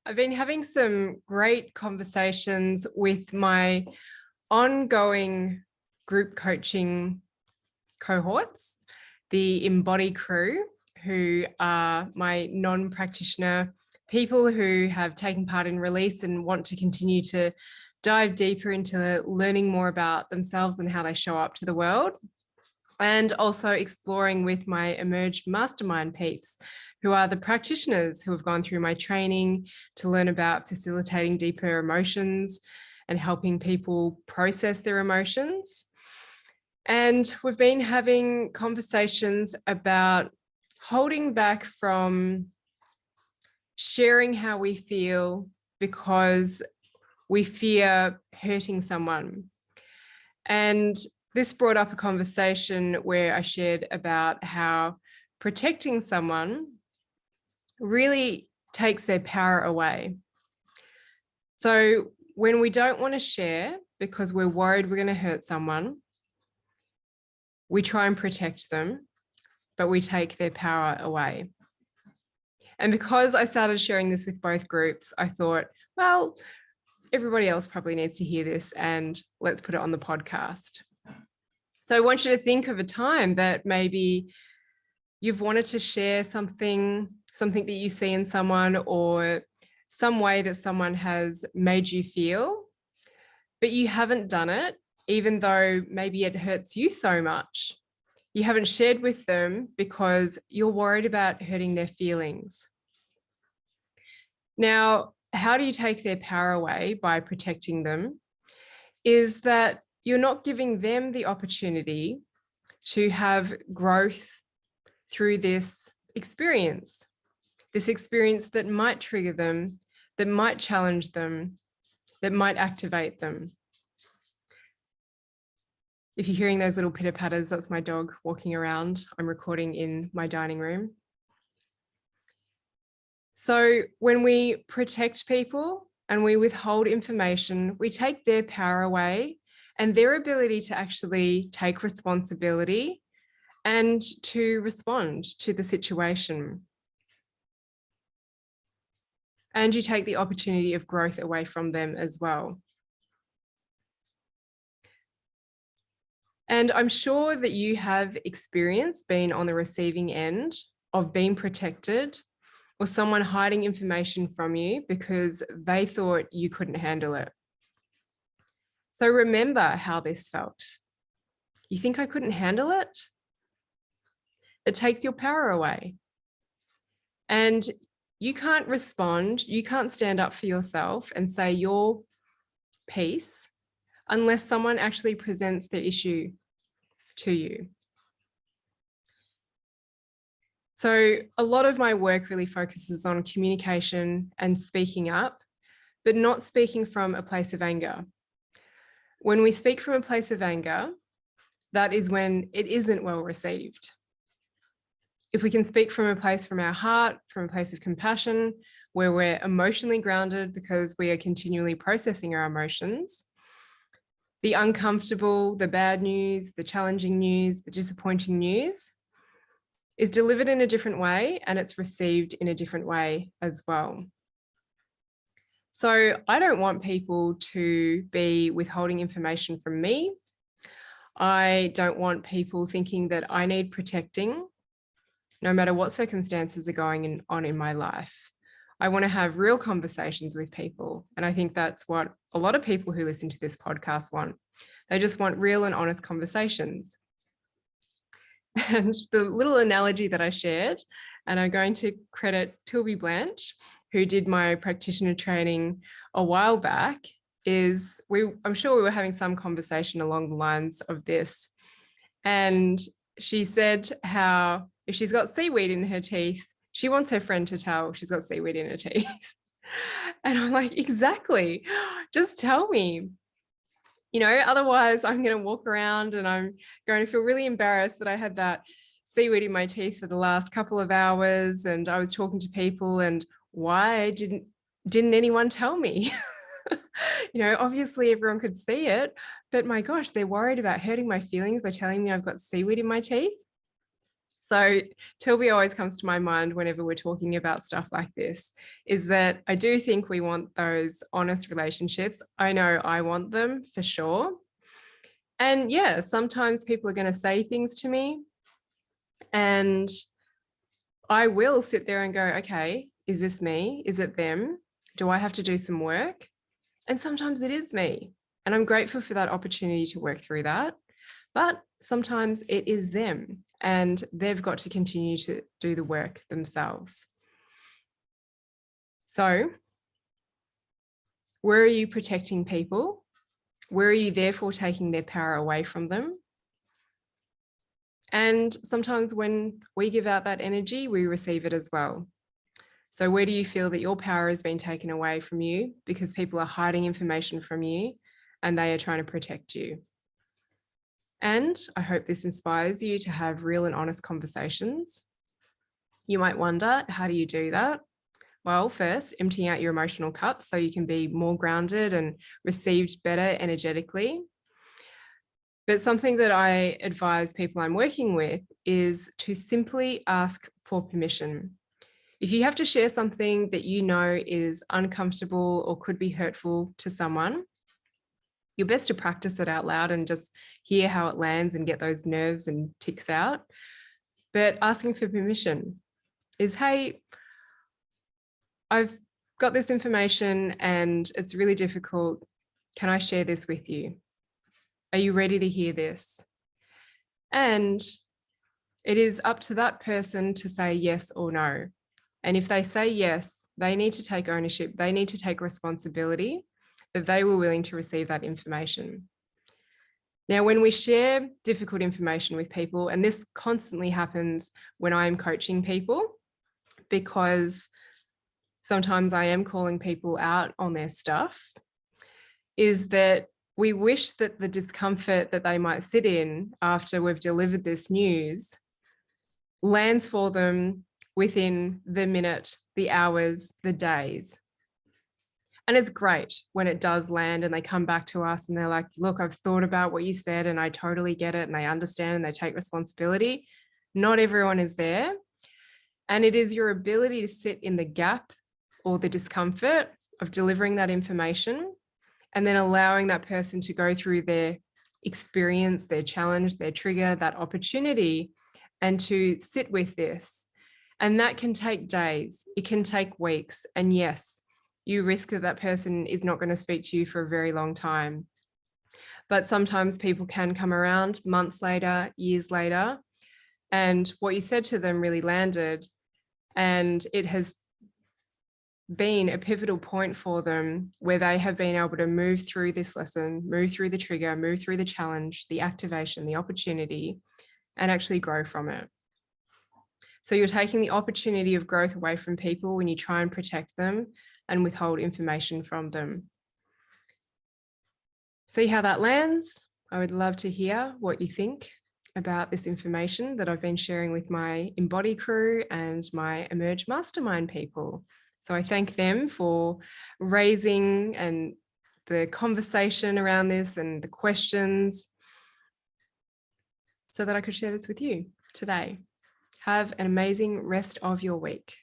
I've been having some great conversations with my ongoing group coaching cohorts, the Embody crew, who are my non-practitioner people who have taken part in release and want to continue to dive deeper into learning more about themselves and how they show up to the world. And also exploring with my Emerge Mastermind peeps, who are the practitioners who have gone through my training to learn about facilitating deeper emotions and helping people process their emotions. And we've been having conversations about holding back from sharing how we feel because we fear hurting someone. And this brought up a conversation where I shared about how protecting someone really takes their power away. So when we don't want to share because we're worried we're going to hurt someone, we try and protect them, but we take their power away. And because I started sharing this with both groups, I thought, well, everybody else probably needs to hear this and let's put it on the podcast. So I want you to think of a time that maybe you've wanted to share something that you see in someone or some way that someone has made you feel, but you haven't done it, even though maybe it hurts you so much. You haven't shared with them because you're worried about hurting their feelings. Now, how do you take their power away by protecting them? Is that you're not giving them the opportunity to have growth through this experience that might trigger them, that might challenge them, that might activate them. If you're hearing those little pitter patters, that's my dog walking around. I'm recording in my dining room. So when we protect people and we withhold information, we take their power away and their ability to actually take responsibility and to respond to the situation. And you take the opportunity of growth away from them as well. And I'm sure that you have experienced being on the receiving end of being protected or someone hiding information from you because they thought you couldn't handle it. So remember how this felt. You think I couldn't handle it? It takes your power away. And you can't respond, you can't stand up for yourself and say your piece unless someone actually presents the issue to you. So a lot of my work really focuses on communication and speaking up, but not speaking from a place of anger. When we speak from a place of anger, that is when it isn't well received. If we can speak from a place from our heart, from a place of compassion, where we're emotionally grounded because we are continually processing our emotions, the uncomfortable, the bad news, the challenging news, the disappointing news is delivered in a different way and it's received in a different way as well. So I don't want people to be withholding information from me. I don't want people thinking that I need protecting, no matter what circumstances are going on in my life. I want to have real conversations with people. And I think that's what a lot of people who listen to this podcast want. They just want real and honest conversations. And the little analogy that I shared, and I'm going to credit Tilby Blanche, who did my practitioner training a while back, is I'm sure we were having some conversation along the lines of this. And she said how if she's got seaweed in her teeth, she wants her friend to tell she's got seaweed in her teeth. And I'm like, exactly, just tell me. You know, otherwise I'm going to walk around and I'm going to feel really embarrassed that I had that seaweed in my teeth for the last couple of hours and I was talking to people and why didn't anyone tell me? You know, obviously everyone could see it, but my gosh, they're worried about hurting my feelings by telling me I've got seaweed in my teeth. So Tilby always comes to my mind whenever we're talking about stuff like this, is that I do think we want those honest relationships. I know I want them for sure. And yeah, sometimes people are going to say things to me and I will sit there and go, okay, is this me? Is it them? Do I have to do some work? And sometimes it is me. And I'm grateful for that opportunity to work through that. But sometimes it is them and they've got to continue to do the work themselves. So, where are you protecting people? Where are you therefore taking their power away from them? And sometimes when we give out that energy, we receive it as well. So where do you feel that your power has been taken away from you because people are hiding information from you and they are trying to protect you? And I hope this inspires you to have real and honest conversations. You might wonder, how do you do that? Well, first, emptying out your emotional cup so you can be more grounded and received better energetically. But something that I advise people I'm working with is to simply ask for permission. If you have to share something that you know is uncomfortable or could be hurtful to someone, you're best to practice it out loud and just hear how it lands and get those nerves and ticks out. But asking for permission is, hey, I've got this information and it's really difficult. Can I share this with you? Are you ready to hear this? And it is up to that person to say yes or no. And if they say yes, they need to take ownership. They need to take responsibility that they were willing to receive that information. Now, when we share difficult information with people, and this constantly happens when I am coaching people, because sometimes I am calling people out on their stuff, is that we wish that the discomfort that they might sit in after we've delivered this news lands for them within the minute, the hours, the days. And it's great when it does land and they come back to us and they're like, look, I've thought about what you said and I totally get it and they understand and they take responsibility. Not everyone is there. And it is your ability to sit in the gap or the discomfort of delivering that information and then allowing that person to go through their experience, their challenge, their trigger, that opportunity, and to sit with this. And that can take days, it can take weeks. And yes, you risk that that person is not going to speak to you for a very long time. But sometimes people can come around months later, years later, and what you said to them really landed. And it has been a pivotal point for them where they have been able to move through this lesson, move through the trigger, move through the challenge, the activation, the opportunity, and actually grow from it. So you're taking the opportunity of growth away from people when you try and protect them and withhold information from them. See how that lands? I would love to hear what you think about this information that I've been sharing with my Embody crew and my Emerge Mastermind people. So I thank them for raising and the conversation around this and the questions so that I could share this with you today. Have an amazing rest of your week.